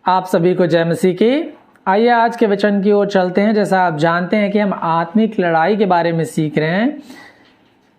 आप सभी को जय मसीह की। आइए आज के वचन की ओर चलते हैं। जैसा आप जानते हैं कि हम आत्मिक लड़ाई के बारे में सीख रहे हैं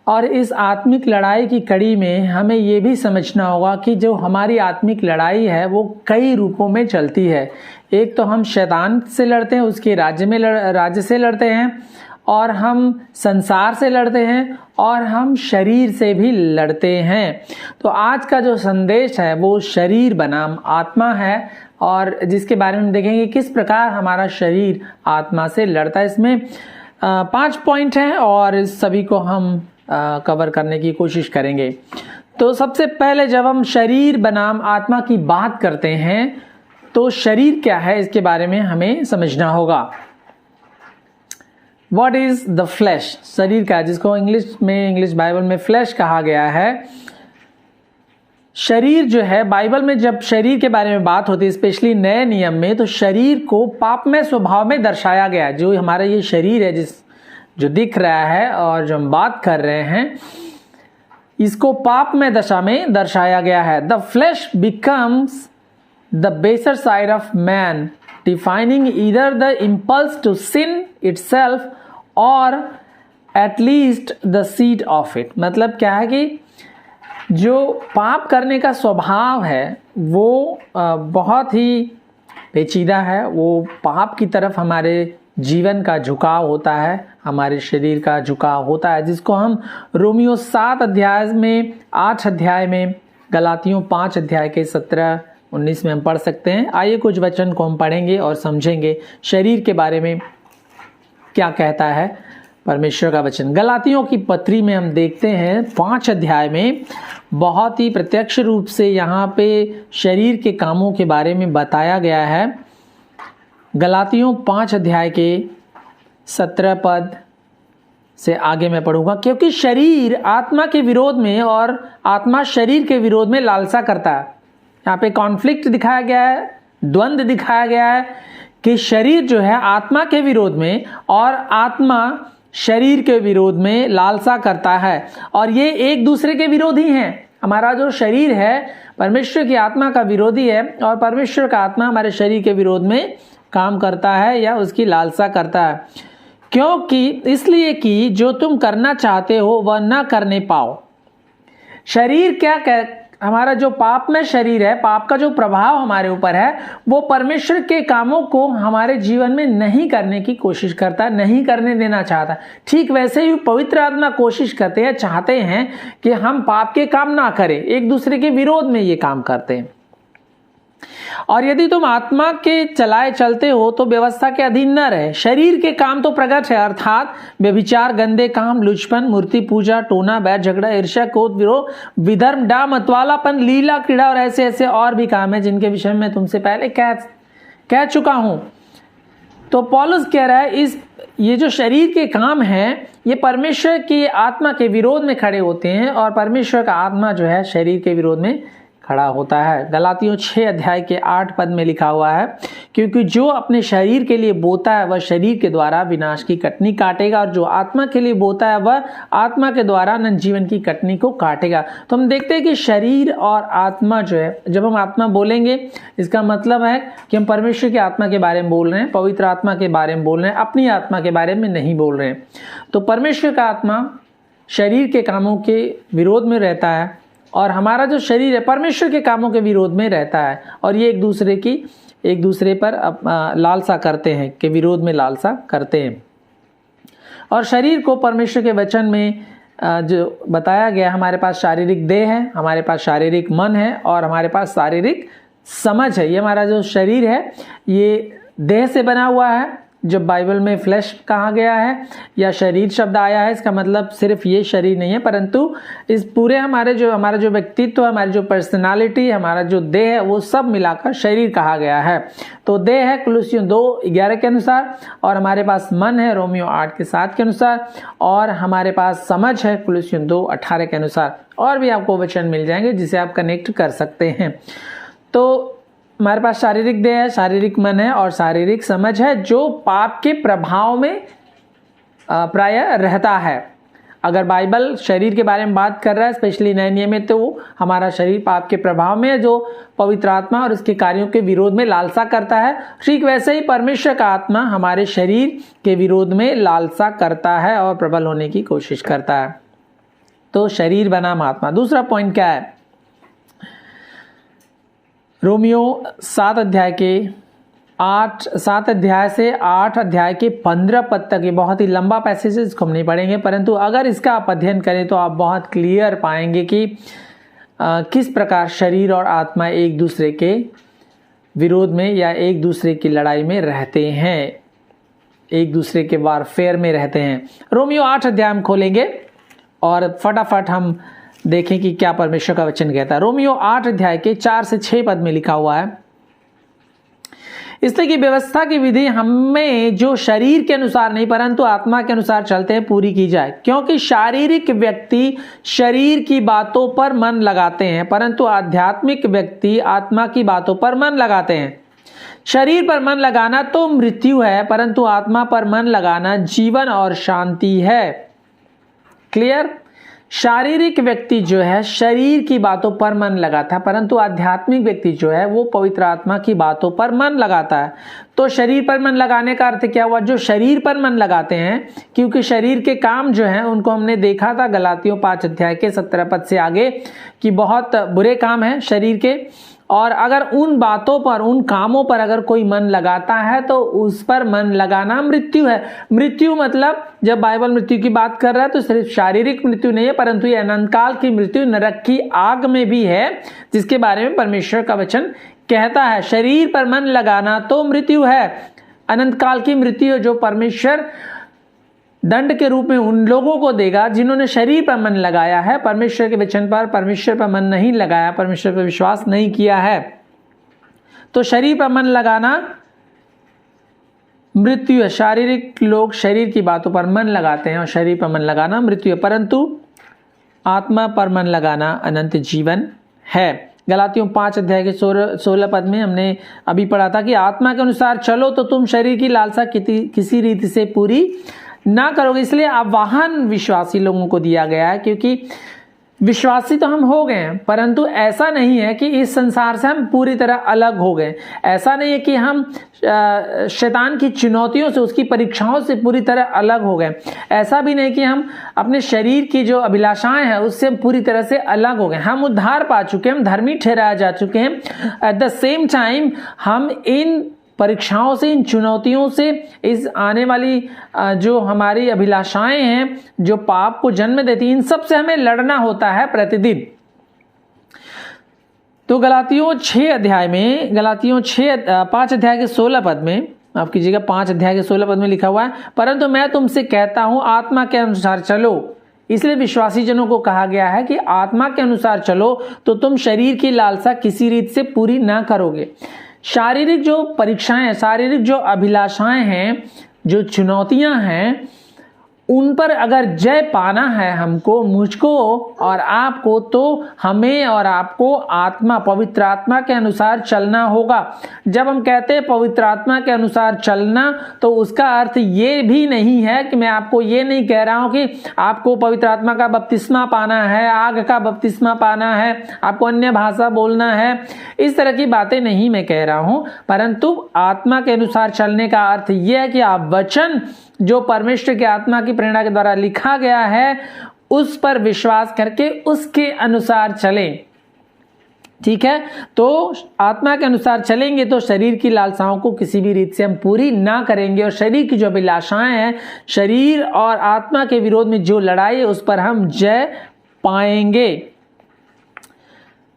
और इस आत्मिक लड़ाई की कड़ी में हमें ये भी समझना होगा कि जो हमारी आत्मिक लड़ाई है वो कई रूपों में चलती है। एक तो हम शैतान से लड़ते हैं, उसके राज्य से लड़ते हैं, और हम संसार से लड़ते हैं, और हम शरीर से भी लड़ते हैं। तो आज का जो संदेश है वो शरीर बनाम आत्मा है और जिसके बारे में देखेंगे किस प्रकार हमारा शरीर आत्मा से लड़ता है। इसमें 5 पॉइंट हैं और इस सभी को हम कवर करने की कोशिश करेंगे। तो सबसे पहले जब हम शरीर बनाम आत्मा की बात करते हैं तो शरीर क्या है इसके बारे में हमें समझना होगा। What is the flesh? शरीर का, जिसको इंग्लिश बाइबल में फ्लैश कहा गया है। शरीर जो है, बाइबल में जब शरीर के बारे में बात होती है, स्पेशली नए नियम में, तो शरीर को पापमय स्वभाव में दर्शाया गया है। जो हमारा ये शरीर है जो दिख रहा है और जो हम बात कर रहे हैं, इसको पापमय दशा में दर्शाया गया है। द फ्लैश बिकम्स द बेसर side of man, defining either the impulse to sin itself or at least the seed of it। मतलब क्या है कि जो पाप करने का स्वभाव है वो बहुत ही पेचीदा है। वो पाप की तरफ हमारे जीवन का झुकाव होता है, हमारे शरीर का झुकाव होता है, जिसको हम रोमियो 7 अध्याय में, 8 अध्याय में, गलातियों 5 अध्याय के 17-19 में हम पढ़ सकते हैं। आइए कुछ वचन को हम पढ़ेंगे और समझेंगे शरीर के बारे में क्या कहता है परमेश्वर का वचन। गलातियों की पत्री में हम देखते हैं 5 अध्याय में बहुत ही प्रत्यक्ष रूप से यहाँ पे शरीर के कामों के बारे में बताया गया है। गलातियों 5 अध्याय के 17 पद से आगे मैं पढ़ूंगा। क्योंकि शरीर आत्मा के विरोध में और आत्मा शरीर के विरोध में लालसा करता है। यहाँ पे कॉन्फ्लिक्ट दिखाया गया है, द्वंद्व दिखाया गया है कि शरीर जो है आत्मा के विरोध में और आत्मा शरीर के विरोध में लालसा करता है, और ये एक दूसरे के विरोधी हैं। हमारा जो शरीर है परमेश्वर की आत्मा का विरोधी है और परमेश्वर का आत्मा हमारे शरीर के विरोध में काम करता है या उसकी लालसा करता है। क्योंकि इसलिए कि जो तुम करना चाहते हो वह न करने पाओ। शरीर क्या हमारा जो पाप में शरीर है, पाप का जो प्रभाव हमारे ऊपर है, वो परमेश्वर के कामों को हमारे जीवन में नहीं करने की कोशिश करता है, नहीं करने देना चाहता। ठीक वैसे ही पवित्र आत्मा कोशिश करते हैं, चाहते हैं कि हम पाप के काम ना करें, एक दूसरे के विरोध में ये काम करते हैं। और यदि तुम आत्मा के चलाए चलते हो तो व्यवस्था के अधीन न रहे। शरीर के काम तो प्रकट है, अर्थात व्यभिचार, गंदे काम, लुचपन, मूर्ति पूजा, टोना, बैर, झगड़ा, ईर्ष्या, क्रोध, विरोध, विधर्म, डा, मतवालापन, लीला, क्रीड़ा और ऐसे ऐसे और भी काम है जिनके विषय में तुमसे पहले कह चुका हूं। तो पौलुस कह रहा है ये जो शरीर के काम हैं ये परमेश्वर की आत्मा के विरोध में खड़े होते हैं और परमेश्वर का आत्मा जो है शरीर के विरोध में खड़ा होता है। गलातियों 6 अध्याय के 8 पद में लिखा हुआ है, क्योंकि जो अपने शरीर के लिए बोता है वह शरीर के द्वारा विनाश की कटनी काटेगा, और जो आत्मा के लिए बोता है वह आत्मा के द्वारा अनंत जीवन की कटनी को काटेगा। तो हम देखते हैं कि शरीर और आत्मा जो है, जब हम आत्मा बोलेंगे इसका मतलब है कि हम परमेश्वर की आत्मा के बारे में बोल रहे हैं, पवित्र आत्मा के बारे में बोल रहे हैं, अपनी आत्मा के बारे में नहीं बोल रहे हैं। तो परमेश्वर का आत्मा शरीर के कामों के विरोध में रहता है और हमारा जो शरीर है परमेश्वर के कामों के विरोध में रहता है, और ये एक दूसरे पर लालसा करते हैं, के विरोध में लालसा करते हैं। और शरीर को परमेश्वर के वचन में जो बताया गया, हमारे पास शारीरिक देह है, हमारे पास शारीरिक मन है और हमारे पास शारीरिक समझ है। ये हमारा जो शरीर है ये देह से बना हुआ है। जब बाइबल में फ्लैश कहा गया है या शरीर शब्द आया है, इसका मतलब सिर्फ ये शरीर नहीं है, परंतु इस पूरे हमारा जो व्यक्तित्व, हमारी जो पर्सनालिटी, हमारा जो देह है, वो सब मिलाकर शरीर कहा गया है। तो देह है कुलुस्सियों 2:11 के अनुसार, और हमारे पास मन है रोमियो 8 के 7 के अनुसार, और हमारे पास समझ है कुलुस्सियों 2:18 के अनुसार। और भी आपको वचन मिल जाएंगे जिसे आप कनेक्ट कर सकते हैं। तो हमारे पास शारीरिक देह है, शारीरिक मन है और शारीरिक समझ है, जो पाप के प्रभाव में प्रायः रहता है। अगर बाइबल शरीर के बारे में बात कर रहा है स्पेशली नए नियम में, तो हमारा शरीर पाप के प्रभाव में है जो पवित्र आत्मा और उसके कार्यों के विरोध में लालसा करता है। ठीक वैसे ही परमेश्वर का आत्मा हमारे शरीर के विरोध में लालसा करता है और प्रबल होने की कोशिश करता है। तो शरीर बनाम आत्मा। दूसरा पॉइंट क्या है? रोमियो 7 अध्याय से 8 अध्याय के 15 पद तक, ये बहुत ही लंबा पैसेज है, इसको हम नहीं पढ़ेंगे, परंतु अगर इसका आप अध्ययन करें तो आप बहुत क्लियर पाएंगे कि किस प्रकार शरीर और आत्मा एक दूसरे के विरोध में या एक दूसरे की लड़ाई में रहते हैं, एक दूसरे के वारफेयर में रहते हैं। रोमियो 8 अध्याय हम खोलेंगे और फटाफट हम देखें कि क्या परमेश्वर का वचन कहता है। रोमियो 8 अध्याय के 4 से 6 पद में लिखा हुआ है, इसलिए कि व्यवस्था की विधि हमें जो शरीर के अनुसार नहीं परंतु आत्मा के अनुसार चलते हैं पूरी की जाए, क्योंकि शारीरिक व्यक्ति शरीर की बातों पर मन लगाते हैं परंतु आध्यात्मिक व्यक्ति आत्मा की बातों पर मन लगाते हैं। शरीर पर मन लगाना तो मृत्यु है परंतु आत्मा पर मन लगाना जीवन और शांति है। क्लियर? शारीरिक व्यक्ति जो है शरीर की बातों पर मन लगाता है परंतु आध्यात्मिक व्यक्ति जो है वो पवित्र आत्मा की बातों पर मन लगाता है। तो शरीर पर मन लगाने का अर्थ क्या हुआ? जो शरीर पर मन लगाते हैं, क्योंकि शरीर के काम जो हैं उनको हमने देखा था गलातियों 5 अध्याय के 17 पद से आगे कि बहुत बुरे काम हैं शरीर के, और अगर उन बातों पर, उन कामों पर अगर कोई मन लगाता है तो उस पर मन लगाना मृत्यु है। मृत्यु मतलब जब बाइबल मृत्यु की बात कर रहा है तो सिर्फ शारीरिक मृत्यु नहीं है परंतु ये अनंत काल की मृत्यु नरक की आग में भी है, जिसके बारे में परमेश्वर का वचन कहता है। शरीर पर मन लगाना तो मृत्यु है, अनंत काल की मृत्यु जो परमेश्वर दंड के रूप में उन लोगों को देगा जिन्होंने शरीर पर मन लगाया है, परमेश्वर के वचन पर, परमेश्वर पर मन नहीं लगाया, परमेश्वर पर विश्वास नहीं किया है। तो शरीर पर मन लगाना मृत्यु है। शारीरिक लोग शरीर की बातों पर मन लगाते हैं और शरीर पर मन लगाना मृत्यु है, परंतु आत्मा पर मन लगाना अनंत जीवन है। गलातियों 5 अध्याय के 16 पद में हमने अभी पढ़ा था कि आत्मा के अनुसार चलो तो तुम शरीर की लालसा किसी रीति से पूरी ना करोगे। इसलिए आह्वान विश्वासी लोगों को दिया गया है, क्योंकि विश्वासी तो हम हो गए हैं परंतु ऐसा नहीं है कि इस संसार से हम पूरी तरह अलग हो गए। ऐसा नहीं है कि हम शैतान की चुनौतियों से, उसकी परीक्षाओं से पूरी तरह अलग हो गए। ऐसा भी नहीं कि हम अपने शरीर की जो अभिलाषाएं हैं उससे पूरी तरह से अलग हो गए। हम उद्धार पा चुके हैं, हम धर्मी ठहराए जा चुके हैं। एट द सेम टाइम हम इन परीक्षाओं से, इन चुनौतियों से, इस आने वाली जो हमारी अभिलाषाएं हैं जो पाप को जन्म देती हैं, इन सब से हमें लड़ना होता है प्रतिदिन। तो गलातियों 5 अध्याय के 16 पद में, माफ कीजिएगा 5 अध्याय के 16 पद में लिखा हुआ है, परंतु मैं तुमसे कहता हूं आत्मा के अनुसार चलो। इसलिए विश्वासी जनों को कहा गया है कि आत्मा के अनुसार चलो तो तुम शरीर की लालसा किसी रीत से पूरी ना करोगे। शारीरिक जो परीक्षाएं हैं, शारीरिक जो अभिलाषाएं हैं, जो चुनौतियां हैं, उन पर अगर जय पाना है हमको, मुझको और आपको, तो हमें और आपको आत्मा, पवित्र आत्मा के अनुसार चलना होगा। जब हम कहते हैं पवित्र आत्मा के अनुसार चलना तो उसका अर्थ ये भी नहीं है कि मैं आपको ये नहीं कह रहा हूं कि आपको पवित्र आत्मा का बपतिस्मा पाना है, आग का बपतिस्मा पाना है, आपको अन्य भाषा बोलना है, इस तरह की बातें नहीं मैं कह रहा हूं। परंतु आत्मा के अनुसार चलने का अर्थ यह है कि आप वचन जो परमेश्वर की आत्मा की प्रेरणा के द्वारा लिखा गया है उस पर विश्वास करके उसके अनुसार चलें। ठीक है? तो आत्मा के अनुसार चलेंगे तो शरीर की लालसाओं को किसी भी रीत से हम पूरी ना करेंगे, और शरीर की जो अभिलाषाएं हैं, शरीर और आत्मा के विरोध में जो लड़ाई है उस पर हम जय पाएंगे।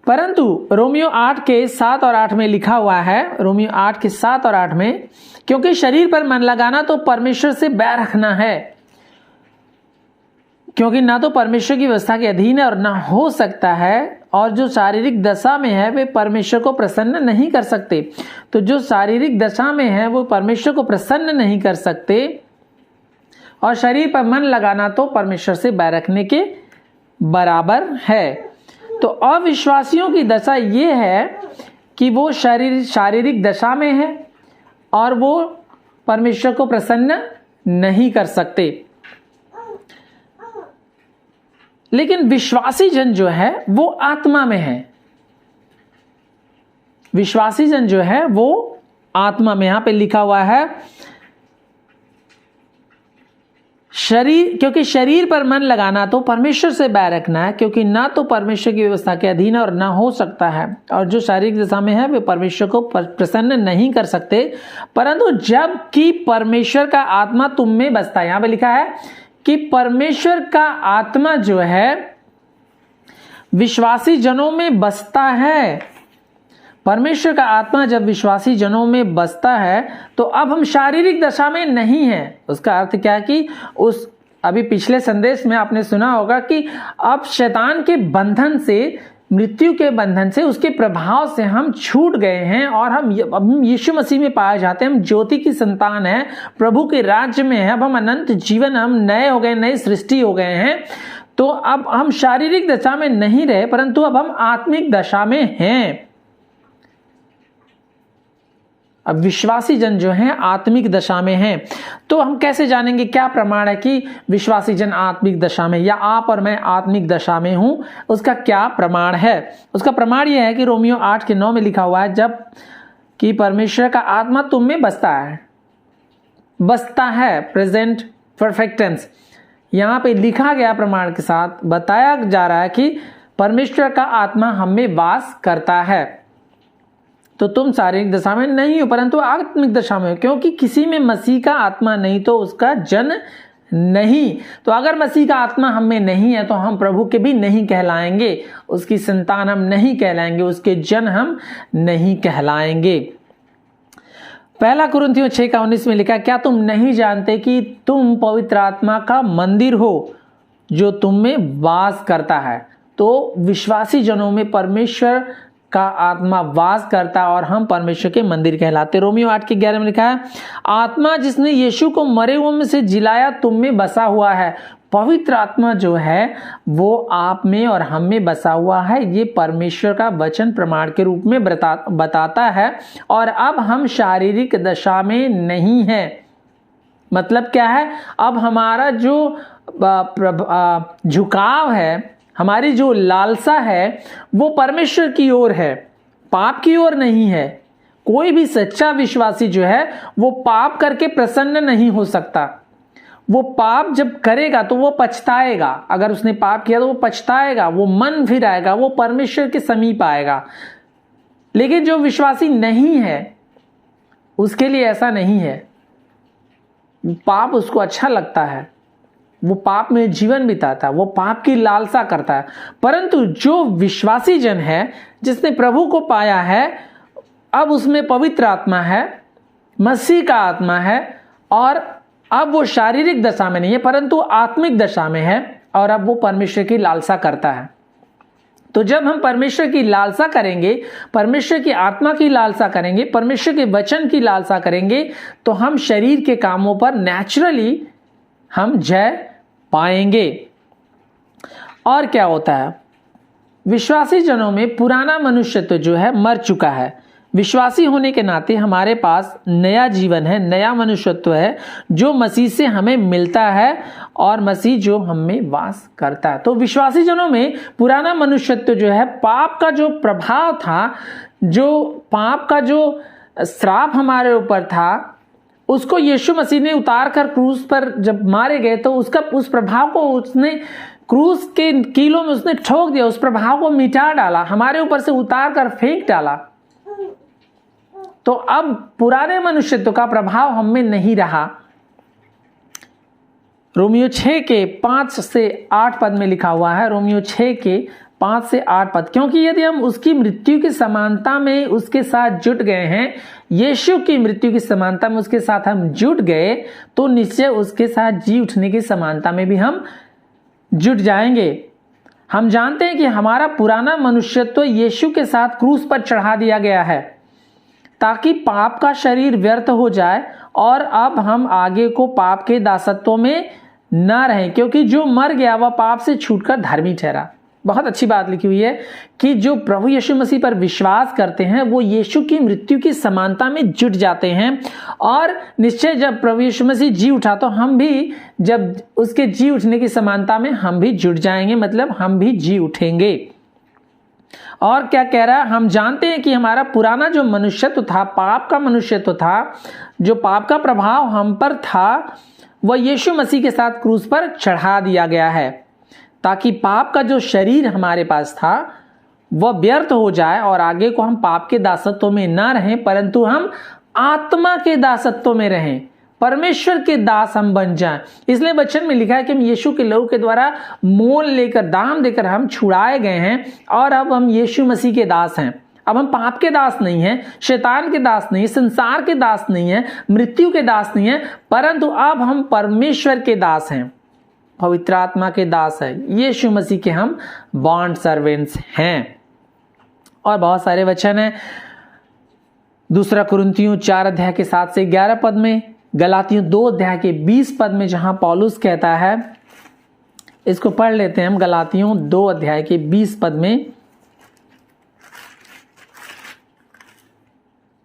परंतु रोमियो 8 के 7 और 8 में लिखा हुआ है, रोमियो 8 के 7 और 8 में, क्योंकि शरीर पर मन लगाना तो परमेश्वर से बैर रखना है, क्योंकि ना तो परमेश्वर की व्यवस्था के अधीन है और ना हो सकता है, और जो शारीरिक दशा में है वे परमेश्वर को प्रसन्न नहीं कर सकते। तो जो शारीरिक दशा में है वो परमेश्वर को प्रसन्न नहीं कर सकते, और शरीर पर मन लगाना तो परमेश्वर से बैर रखने के बराबर है। तो अविश्वासियों की दशा ये है कि वो शारीरिक दशा में है और वो परमेश्वर को प्रसन्न नहीं कर सकते। लेकिन विश्वासी जन जो है वो आत्मा में है। विश्वासी जन जो है वो आत्मा में, यहां पे लिखा हुआ है शरीर, क्योंकि शरीर पर मन लगाना तो परमेश्वर से बैर रखना है, क्योंकि ना तो परमेश्वर की व्यवस्था के अधीन है और ना हो सकता है, और जो शारीरिक दशा में है वे परमेश्वर को प्रसन्न नहीं कर सकते। परंतु जब कि परमेश्वर का आत्मा तुम में बसता है, यहां पे लिखा है कि परमेश्वर का आत्मा जो है विश्वासी जनों में बसता है। परमेश्वर का आत्मा जब विश्वासी जनों में बसता है तो अब हम शारीरिक दशा में नहीं है। उसका अर्थ क्या है कि उस अभी पिछले संदेश में आपने सुना होगा कि अब शैतान के बंधन से, मृत्यु के बंधन से, उसके प्रभाव से हम छूट गए हैं और हम यीशु मसीह में पाए जाते हैं। हम ज्योति की संतान है, प्रभु के राज्य में है। अब हम अनंत जीवन, हम नए हो गए, नई सृष्टि हो गए हैं। तो अब हम शारीरिक दशा में नहीं रहे, परंतु अब हम आत्मिक दशा में हैं। अब विश्वासी जन जो हैं आत्मिक दशा में हैं। तो हम कैसे जानेंगे, क्या प्रमाण है कि विश्वासी जन आत्मिक दशा में, या आप और मैं आत्मिक दशा में हूं, उसका क्या प्रमाण है? उसका प्रमाण यह है कि रोमियो 8:9 में लिखा हुआ है, जब कि परमेश्वर का आत्मा तुम में बसता है, प्रेजेंट परफेक्ट टेंस, यहां पे लिखा गया प्रमाण के साथ बताया जा रहा है कि परमेश्वर का आत्मा हम में वास करता है। तो तुम शारीरिक दशा में नहीं हो परंतु आत्मिक दशा में हो, क्योंकि किसी में मसीह का आत्मा नहीं तो उसका जन नहीं। तो अगर मसीह का आत्मा हम में नहीं है तो हम प्रभु के भी नहीं कहलाएंगे, उसकी संतान हम नहीं कहलाएंगे, उसके जन हम नहीं कहलाएंगे। 1 कुरिन्थियों 6:19 में लिखा, क्या तुम नहीं जानते कि तुम पवित्र आत्मा का मंदिर हो जो तुम में वास करता है? तो विश्वासी जनों में परमेश्वर का आत्मा वास करता है और हम परमेश्वर के मंदिर कहलाते। रोमियो 8:11 में लिखा है, आत्मा जिसने यीशु को मरे हुओं में से जिलाया तुम में बसा हुआ है। पवित्र आत्मा जो है वो आप में और हम में बसा हुआ है। ये परमेश्वर का वचन प्रमाण के रूप में बताता है। और अब हम शारीरिक दशा में नहीं है। मतलब क्या है, अब हमारा जो झुकाव है, हमारी जो लालसा है वो परमेश्वर की ओर है, पाप की ओर नहीं है। कोई भी सच्चा विश्वासी जो है वो पाप करके प्रसन्न नहीं हो सकता। वो पाप जब करेगा तो वो पछताएगा। अगर उसने पाप किया तो वो पछताएगा, वो मन फिराएगा, वो परमेश्वर के समीप आएगा। लेकिन जो विश्वासी नहीं है उसके लिए ऐसा नहीं है। पाप उसको अच्छा लगता है, वो पाप में जीवन बिताता है, वो पाप की लालसा करता है। परंतु जो विश्वासी जन है, जिसने प्रभु को पाया है, अब उसमें पवित्र आत्मा है, मसीह का आत्मा है, और अब वो शारीरिक दशा में नहीं है परंतु आत्मिक दशा में है, और अब वो परमेश्वर की लालसा करता है। तो जब हम परमेश्वर की लालसा करेंगे, परमेश्वर की आत्मा की लालसा करेंगे, परमेश्वर के वचन की लालसा करेंगे, तो हम शरीर के कामों पर नेचुरली हम जय पाएंगे। और क्या होता है, विश्वासी जनों में पुराना मनुष्यत्व जो है मर चुका है। विश्वासी होने के नाते हमारे पास नया जीवन है, नया मनुष्यत्व है जो मसीह से हमें मिलता है और मसीह जो हम में वास करता है। तो विश्वासी जनों में पुराना मनुष्यत्व जो है, पाप का जो प्रभाव था, जो पाप का जो श्राप हमारे ऊपर था, उसको यीशु मसीह ने उतार कर क्रूस पर जब मारे गए तो उस प्रभाव को उसने क्रूस के कीलों में उसने ठोक दिया, उस प्रभाव को मिटा डाला, हमारे ऊपर से उतार कर फेंक डाला। तो अब पुराने मनुष्यत्व का प्रभाव हम में नहीं रहा। रोमियो 6:5-8 पद में लिखा हुआ है, रोमियो 6:5-8 पद, क्योंकि यदि हम उसकी मृत्यु की समानता में उसके साथ जुट गए हैं, यीशु की मृत्यु की समानता में उसके साथ हम जुट गए, तो निश्चय उसके साथ जी उठने की समानता में भी हम जुट जाएंगे। हम जानते हैं कि हमारा पुराना मनुष्यत्व यीशु के साथ क्रूस पर चढ़ा दिया गया है ताकि पाप का शरीर व्यर्थ हो जाए और अब हम आगे को पाप के दासत्व में न रहें, क्योंकि जो मर गया वह पाप से छूटकर धर्मी ठहरा। बहुत अच्छी बात लिखी हुई है कि जो प्रभु यीशु मसीह पर विश्वास करते हैं वो यीशु की मृत्यु की समानता में जुट जाते हैं, और निश्चय जब प्रभु यीशु मसीह जी उठा तो हम भी जब उसके जी उठने की समानता में हम भी जुट जाएंगे, मतलब हम भी जी उठेंगे। और क्या कह रहा है, हम जानते हैं कि हमारा पुराना जो मनुष्यत्व था, पाप का मनुष्यत्व था, जो पाप का प्रभाव हम पर था, वह यीशु मसीह के साथ क्रूस पर चढ़ा दिया गया है, ताकि पाप का जो शरीर हमारे पास था वह व्यर्थ हो जाए और आगे को हम पाप के दासत्व में ना रहें, परंतु हम आत्मा के दासत्व में रहें, परमेश्वर के दास हम बन जाएं। इसलिए वचन में लिखा है कि हम यीशु के लहू के द्वारा मोल लेकर, दाम देकर हम छुड़ाए गए हैं, और अब हम यीशु मसीह के दास हैं। अब हम पाप के दास नहीं हैं, शैतान के दास नहीं, संसार के दास नहीं हैं, मृत्यु के दास नहीं हैं, परंतु अब हम परमेश्वर के दास हैं, पवित्र आत्मा के दास हैं, यीशु मसीह के हम बॉन्ड सर्वेंट्स हैं। और बहुत सारे वचन हैं, 2 कुरिन्थियों 4 अध्याय के 7 से 11 पद में, गलातियों 2 अध्याय के 20 पद में, जहां पौलुस कहता है, इसको पढ़ लेते हैं हम। गलातियों 2 अध्याय के 20 पद में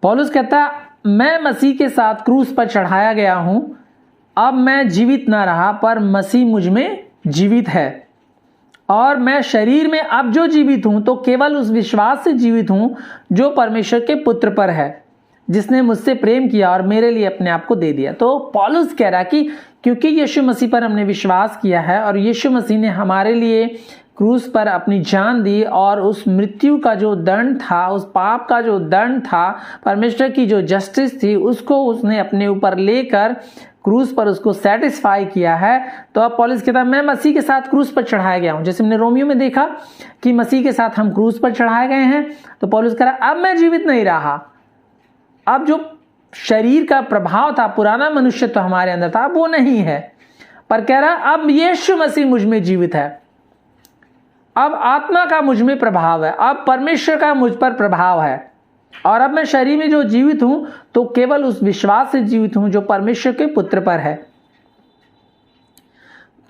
पौलुस कहता, मैं मसीह के साथ क्रूस पर चढ़ाया गया हूं, अब मैं जीवित ना रहा पर मसीह मुझ में जीवित है, और मैं शरीर में अब जो जीवित हूं तो केवल उस विश्वास से जीवित हूं जो परमेश्वर के पुत्र पर है, जिसने मुझसे प्रेम किया और मेरे लिए अपने आप को दे दिया। तो पौलुस कह रहा कि क्योंकि यीशु मसीह पर हमने विश्वास किया है और यीशु मसीह ने हमारे लिए क्रूस पर अपनी जान दी, और उस मृत्यु का जो दंड था, उस पाप का जो दंड था, परमेश्वर की जो जस्टिस थी, उसको उसने अपने ऊपर लेकर क्रूस पर उसको सेटिस्फाई किया है। तो अब पौलुस कहता है, मैं मसीह के साथ क्रूस पर चढ़ाया गया हूं। जैसे हमने रोमियो में देखा कि मसीह के साथ हम क्रूस पर चढ़ाए गए हैं, तो पौलुस कह रहा, अब मैं जीवित नहीं रहा, अब जो शरीर का प्रभाव था, पुराना मनुष्य तो हमारे अंदर था, वो नहीं है, पर कह रहा अब यीशु मसीह मुझ में जीवित है, अब आत्मा का मुझ में प्रभाव है, अब परमेश्वर का मुझ पर प्रभाव है, और अब मैं शरीर में जो जीवित हूं तो केवल उस विश्वास से जीवित हूं जो परमेश्वर के पुत्र पर है।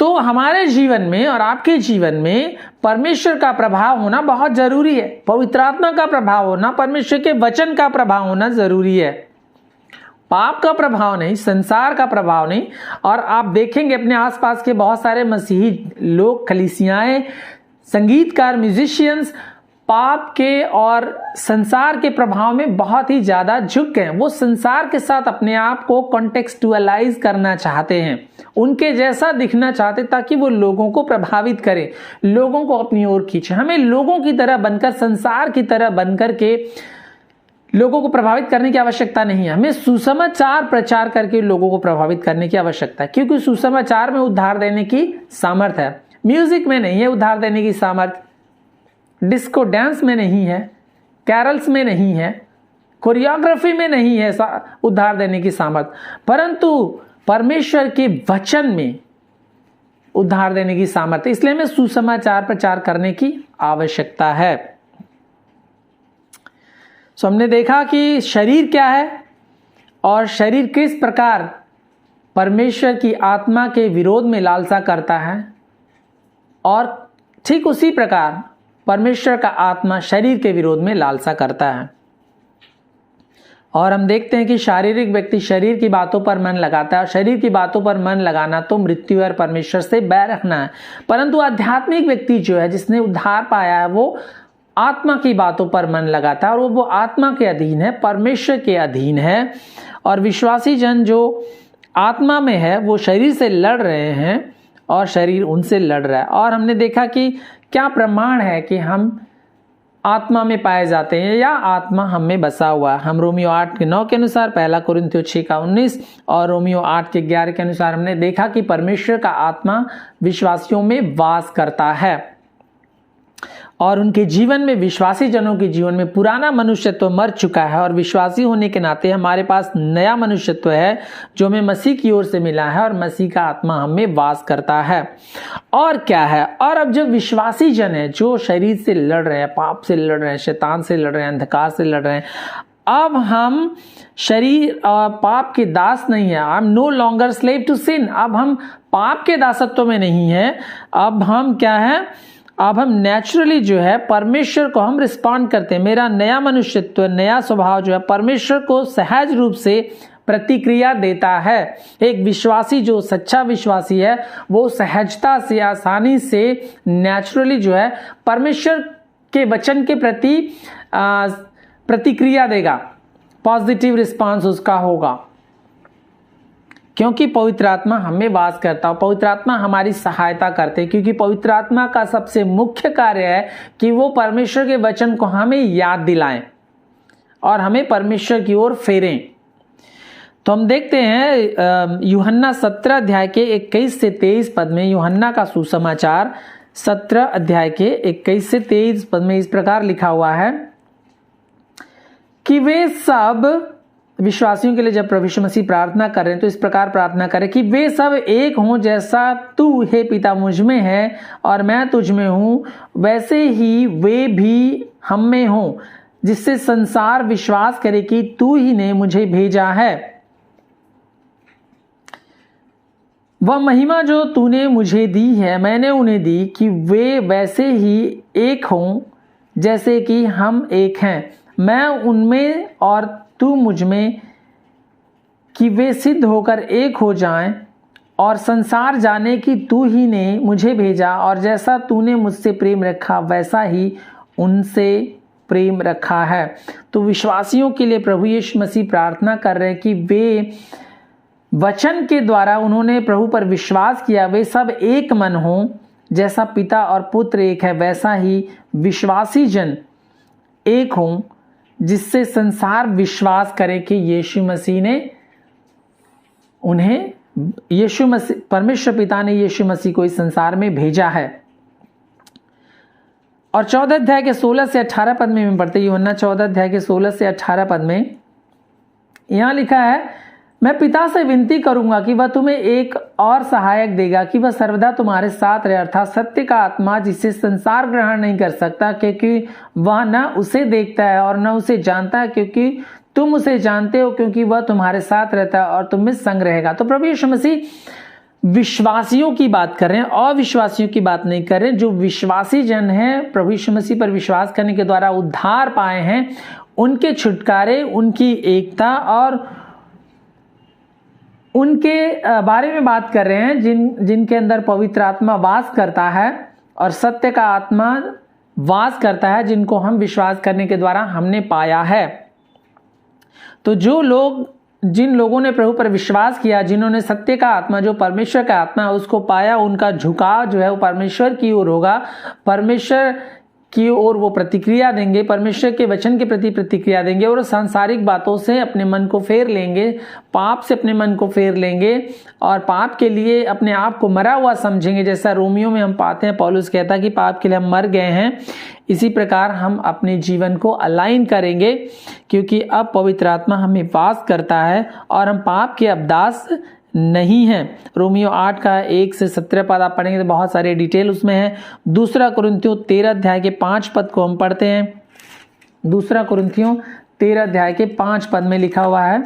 तो हमारे जीवन में और आपके जीवन में परमेश्वर का प्रभाव होना बहुत जरूरी है, पवित्र आत्मा का प्रभाव होना, परमेश्वर के वचन का प्रभाव होना जरूरी है, पाप का प्रभाव नहीं, संसार का प्रभाव नहीं। और आप देखेंगे अपने आसपास के बहुत सारे मसीही लोग, कलीसियाएं, संगीतकार, म्यूजिशियंस पाप के और संसार के प्रभाव में बहुत ही ज्यादा झुक गए। वो संसार के साथ अपने आप को कॉन्टेक्सचुअलाइज करना चाहते हैं, उनके जैसा दिखना चाहते, ताकि वो लोगों को प्रभावित करे, लोगों को अपनी ओर खींचे। हमें लोगों की तरह बनकर, संसार की तरह बनकर के लोगों को प्रभावित करने की आवश्यकता नहीं है। हमें सुसमाचार प्रचार करके लोगों को प्रभावित करने की आवश्यकता है, क्योंकि सुसमाचार में उद्धार देने की सामर्थ्य है, म्यूजिक में नहीं है उद्धार देने की सामर्थ्य, डिस्को डांस में नहीं है, कैरल्स में नहीं है, कोरियोग्राफी में नहीं है उद्धार देने की सामर्थ्य, परंतु परमेश्वर के वचन में उद्धार देने की सामर्थ्य। इसलिए हमें सुसमाचार प्रचार करने की आवश्यकता है। सो हमने देखा कि शरीर क्या है और शरीर किस प्रकार परमेश्वर की आत्मा के विरोध में लालसा करता है, और ठीक उसी प्रकार परमेश्वर का आत्मा शरीर के विरोध में लालसा करता है। और हम देखते हैं कि शारीरिक व्यक्ति शरीर की बातों पर मन लगाता है, और शरीर की बातों पर मन लगाना तो मृत्यु और परमेश्वर से बैर रखना है। परंतु आध्यात्मिक व्यक्ति जो है, जिसने उद्धार पाया है, वो आत्मा की बातों पर मन लगाता है, और वो आत्मा के अधीन है, परमेश्वर के अधीन है। और विश्वासी जन जो आत्मा में है वो शरीर से लड़ रहे हैं और शरीर उनसे लड़ रहा है। और हमने देखा कि क्या प्रमाण है कि हम आत्मा में पाए जाते हैं या आत्मा हम में बसा हुआ है। हम रोमियो 8 के 9 के अनुसार, 1 कुरिन्थियों 6 का 19 और रोमियो 8 के 11 के अनुसार हमने देखा कि परमेश्वर का आत्मा विश्वासियों में वास करता है, और उनके जीवन में, विश्वासी जनों के जीवन में पुराना मनुष्यत्व मर चुका है, और विश्वासी होने के नाते हमारे पास नया मनुष्यत्व है जो हमें मसीह की ओर से मिला है, और मसीह का आत्मा हम में वास करता है। और क्या है, और अब जो विश्वासी जन है, जो शरीर से लड़ रहे हैं, पाप से लड़ रहे हैं, शैतान से लड़ रहे हैं, अंधकार से लड़ रहे हैं, अब हम शरीर और पाप के दास नहीं है। I am no longer slave to sin. अब हम पाप के दासत्व में नहीं है, अब हम क्या है, अब हम नेचुरली जो है परमेश्वर को हम रिस्पॉन्ड करते हैं। मेरा नया मनुष्यत्व, नया स्वभाव जो है परमेश्वर को सहज रूप से प्रतिक्रिया देता है। एक विश्वासी जो सच्चा विश्वासी है वो सहजता से, आसानी से, नेचुरली जो है परमेश्वर के वचन के प्रति प्रतिक्रिया देगा, पॉजिटिव रिस्पांस उसका होगा, क्योंकि पवित्र आत्मा हमें वास करता है। पवित्र आत्मा हमारी सहायता करते हैं, क्योंकि पवित्र आत्मा का सबसे मुख्य कार्य है कि वो परमेश्वर के वचन को हमें याद दिलाएं और हमें परमेश्वर की ओर फेरें। तो हम देखते हैं यूहन्ना 17 अध्याय के 21 से 23 पद में, यूहन्ना का सुसमाचार 17 अध्याय के 21 से 23 पद में इस प्रकार लिखा हुआ है कि वे सब विश्वासियों के लिए जब प्रभु यीशु मसीह प्रार्थना कर रहे हैं तो इस प्रकार प्रार्थना करें कि वे सब एक हों, जैसा तू हे पिता मुझ में है और मैं तुझ में हूं, वैसे ही वे भी हम में हों, जिससे संसार विश्वास करे कि तू ही ने मुझे भेजा है। वह महिमा जो तूने मुझे दी है मैंने उन्हें दी, कि वे वैसे ही एक हों जैसे कि हम एक हैं, मैं उनमें और तू मुझ में, कि वे सिद्ध होकर एक हो जाएं और संसार जाने कि तू ही ने मुझे भेजा, और जैसा तूने मुझसे प्रेम रखा वैसा ही उनसे प्रेम रखा है। तो विश्वासियों के लिए प्रभु यीशु मसीह प्रार्थना कर रहे हैं कि वे वचन के द्वारा उन्होंने प्रभु पर विश्वास किया, वे सब एक मन हों, जैसा पिता और पुत्र एक है वैसा ही विश्वासी जन एक हों, जिससे संसार विश्वास करे कि यीशु मसीह ने उन्हें, यीशु मसीह, परमेश्वर पिता ने यीशु मसीह को इस संसार में भेजा है। और 14 अध्याय के 16 से 18 पद में पढ़ते, यूहन्ना 14 अध्याय के 16 से 18 पद में यहां लिखा है, मैं पिता से विनती करूंगा कि वह तुम्हें एक और सहायक देगा, कि वह सर्वदा तुम्हारे साथ रहे, अर्थात सत्य का आत्मा, जिसे संसार ग्रहण नहीं कर सकता, क्योंकि वह न उसे देखता है और न उसे जानता है, क्योंकि तुम उसे जानते हो, क्योंकि वह तुम्हारे साथ रहता है और तुम में संग रहेगा। तो प्रभु यीशु मसीह विश्वासियों की बात कर रहे हैं, अविश्वासियों की बात नहीं कर रहे हैं। जो विश्वासी जन हैं, प्रभु यीशु मसीह पर विश्वास करने के द्वारा उद्धार पाए हैं, उनके छुटकारे, उनकी एकता और उनके बारे में बात कर रहे हैं, जिनके अंदर पवित्र आत्मा वास करता है और सत्य का आत्मा वास करता है, जिनको हम विश्वास करने के द्वारा हमने पाया है। तो जिन लोगों ने प्रभु पर विश्वास किया, जिन्होंने सत्य का आत्मा जो परमेश्वर का आत्मा है उसको पाया, उनका झुकाव जो है वो परमेश्वर की ओर होगा, परमेश्वर की ओर वो प्रतिक्रिया देंगे, परमेश्वर के वचन के प्रति प्रतिक्रिया देंगे और सांसारिक बातों से अपने मन को फेर लेंगे, पाप से अपने मन को फेर लेंगे और पाप के लिए अपने आप को मरा हुआ समझेंगे। जैसा रोमियो में हम पाते हैं, पौलुस कहता है कि पाप के लिए हम मर गए हैं। इसी प्रकार हम अपने जीवन को अलाइन करेंगे, क्योंकि अब पवित्र आत्मा हमें वास करता है और हम पाप के अब्दास नहीं है। रोमियो 8 का 1 से 17 पद आप पढ़ेंगे तो बहुत सारे डिटेल उसमें है। दूसरा कुरिन्थियों 13 अध्याय के 5 पद को हम पढ़ते हैं। दूसरा कुरिन्थियों 13 अध्याय के 5 पद में लिखा हुआ है,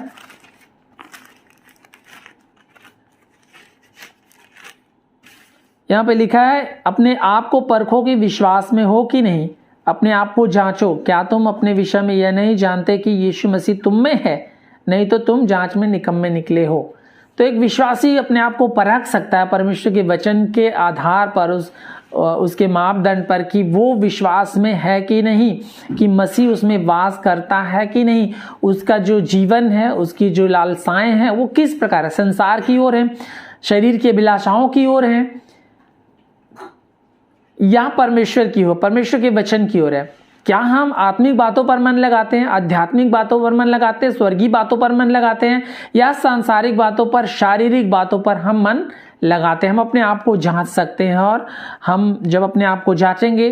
यहां पे लिखा है, अपने आप को परखो कि विश्वास में हो कि नहीं, अपने आप को जांचो, क्या तुम अपने विषय में यह नहीं जानते कि यीशु मसीह तुम में है, नहीं तो तुम जांच में निकम्मे निकले हो। तो एक विश्वासी अपने आप को परख सकता है परमेश्वर के वचन के आधार पर, उसके मापदंड पर, कि वो विश्वास में है कि नहीं, कि मसीह उसमें वास करता है कि नहीं, उसका जो जीवन है, उसकी जो लालसाएं हैं वो किस प्रकार है, संसार की ओर है, शरीर की अभिलाषाओं की ओर है, या परमेश्वर की हो, परमेश्वर के वचन की ओर है। क्या हम आत्मिक बातों पर मन लगाते हैं, आध्यात्मिक बातों पर मन लगाते हैं, स्वर्गीय बातों पर मन लगाते हैं, या सांसारिक बातों पर, शारीरिक बातों पर हम मन लगाते हैं? हम अपने आप को जांच सकते हैं और हम जब अपने आप को जांचेंगे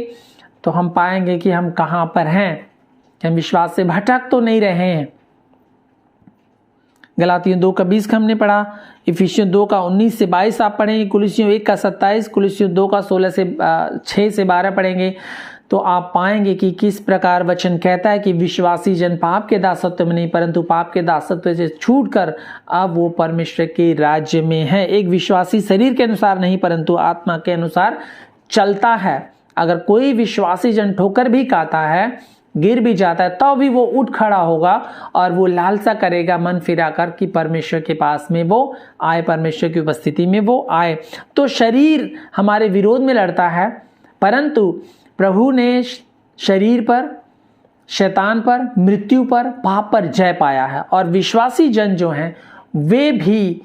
तो हम पाएंगे कि हम कहां पर हैं, हम विश्वास से भटक तो नहीं रहे हैं। गलातियों 2 का 20 का हमने पढ़ा, इफिसियों 2 का 19 से 22 आप पढ़ेंगे, कुलुसियों 1 का 27, कुलुसियों 2 का 6 से 12 पढ़ेंगे तो आप पाएंगे कि किस प्रकार वचन कहता है कि विश्वासी जन पाप के दासत्व में नहीं परंतु पाप के दासत्व से छूटकर अब वो परमेश्वर के राज्य में है। एक विश्वासी शरीर के अनुसार नहीं परंतु आत्मा के अनुसार चलता है। अगर कोई विश्वासी जन ठोकर भी खाता है, गिर भी जाता है, तो भी वो उठ खड़ा होगा और वो लालसा करेगा मन फिराकर कि परमेश्वर के पास में वो आए, परमेश्वर की उपस्थिति में वो आए। तो शरीर हमारे विरोध में लड़ता है, परंतु प्रभु ने शरीर पर, शैतान पर, मृत्यु पर, पाप पर जय पाया है। और विश्वासी जन जो हैं वे भी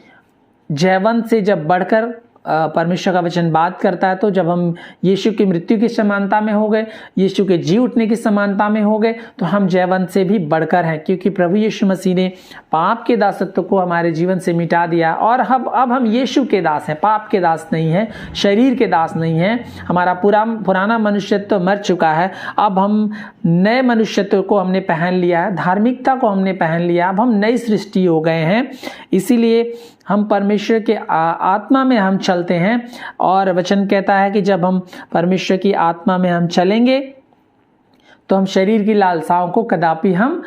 जयवंत से जब बढ़कर परमेश्वर का वचन बात करता है, तो जब हम यीशु की मृत्यु की समानता में हो गए, यीशु के जी उठने की समानता में हो गए, तो हम जयवंत से भी बढ़कर हैं, क्योंकि प्रभु यीशु मसीह ने पाप के दासत्व को हमारे जीवन से मिटा दिया और अब हम यीशु के दास हैं, पाप के दास नहीं हैं, शरीर के दास नहीं हैं। हमारा पुराना मनुष्यत्व मर चुका है, अब हम नए मनुष्यत्व को हमने पहन लिया है, धार्मिकता को हमने पहन लिया, अब हम नई सृष्टि हो गए हैं। इसीलिए हम परमेश्वर के आत्मा में हम चलते हैं। और वचन कहता है कि जब हम परमेश्वर की आत्मा में हम चलेंगे तो हम शरीर की लालसाओं को कदापि हम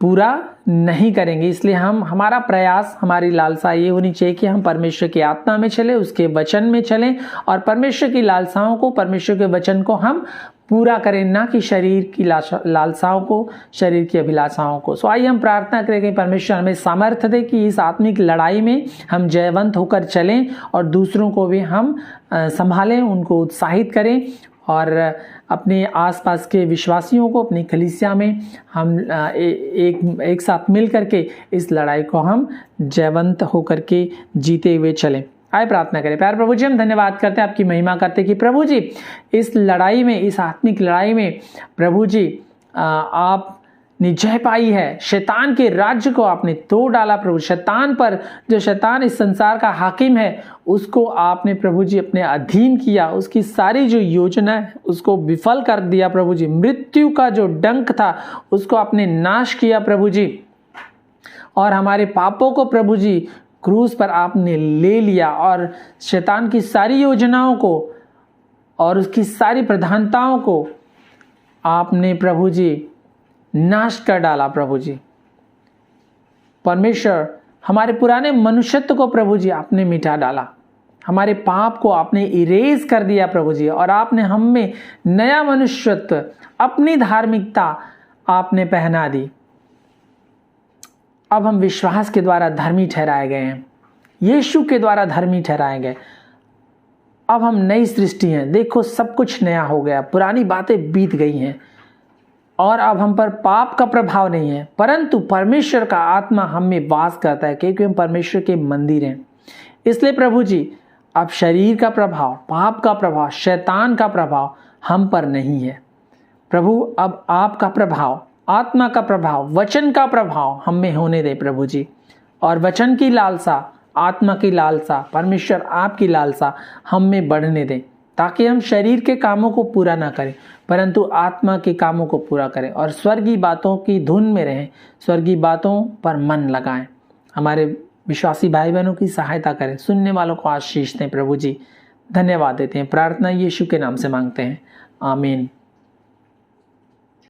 पूरा नहीं करेंगे। इसलिए हमारा प्रयास, हमारी लालसा ये होनी चाहिए कि हम परमेश्वर की आत्मा में चलें, उसके वचन में चलें और परमेश्वर की लालसाओं को, परमेश्वर के वचन को हम पूरा करें, ना कि शरीर की लालसाओं को, शरीर की अभिलाषाओं को। सो आइए हम प्रार्थना करें कि परमेश्वर हमें सामर्थ्य दे कि इस आत्मिक लड़ाई में हम जयवंत होकर चलें और दूसरों को भी हम संभालें, उनको उत्साहित करें और अपने आसपास के विश्वासियों को, अपनी कलीसिया में हम एक साथ मिल करके इस लड़ाई को हम जयवंत होकर के जीते हुए चलें। आए प्रार्थना करें। प्यारे प्रभु जी, हम धन्यवाद करते हैं, आपकी महिमा करते हैं कि प्रभु जी इस लड़ाई में, इस आत्मिक लड़ाई में प्रभु जी आपने जय पाई है। शैतान के राज्य को आपने तोड़ डाला प्रभु। शैतान पर, जो शैतान इस संसार का हाकिम है, उसको आपने प्रभु जी अपने अधीन किया, उसकी सारी जो योजना है उसको विफल कर दिया प्रभु जी। मृत्यु का जो डंक था उसको आपने नाश किया प्रभु जी, और हमारे पापों को प्रभु जी क्रूस पर आपने ले लिया और शैतान की सारी योजनाओं को और उसकी सारी प्रधानताओं को आपने प्रभु जी नाश कर डाला प्रभु जी। परमेश्वर, हमारे पुराने मनुष्यत्व को प्रभु जी आपने मिटा डाला, हमारे पाप को आपने इरेज कर दिया प्रभु जी, और आपने हम में नया मनुष्यत्व, अपनी धार्मिकता आपने पहना दी। अब हम विश्वास के द्वारा धर्मी ठहराए गए हैं, यीशु के द्वारा धर्मी ठहराए गए। अब हम नई सृष्टि हैं। देखो सब कुछ नया हो गया, पुरानी बातें बीत गई हैं और अब हम पर पाप का प्रभाव नहीं है, परंतु परमेश्वर का आत्मा हम में वास करता है, क्योंकि हम परमेश्वर के मंदिर हैं। इसलिए प्रभु जी अब शरीर का प्रभाव, पाप का प्रभाव, शैतान का प्रभाव हम पर नहीं है प्रभु। अब आपका प्रभाव, आत्मा का प्रभाव, वचन का प्रभाव हम में होने दे प्रभु जी, और वचन की लालसा, आत्मा की लालसा, परमेश्वर आपकी लालसा हम में बढ़ने दें, ताकि हम शरीर के कामों को पूरा ना करें परंतु आत्मा के कामों को पूरा करें और स्वर्गीय बातों की धुन में रहें, स्वर्गीय बातों पर मन लगाएं। हमारे विश्वासी भाई बहनों की सहायता करें, सुनने वालों को आशीष दें प्रभु जी। धन्यवाद देते हैं, प्रार्थना यीशु के नाम से मांगते हैं, आमीन।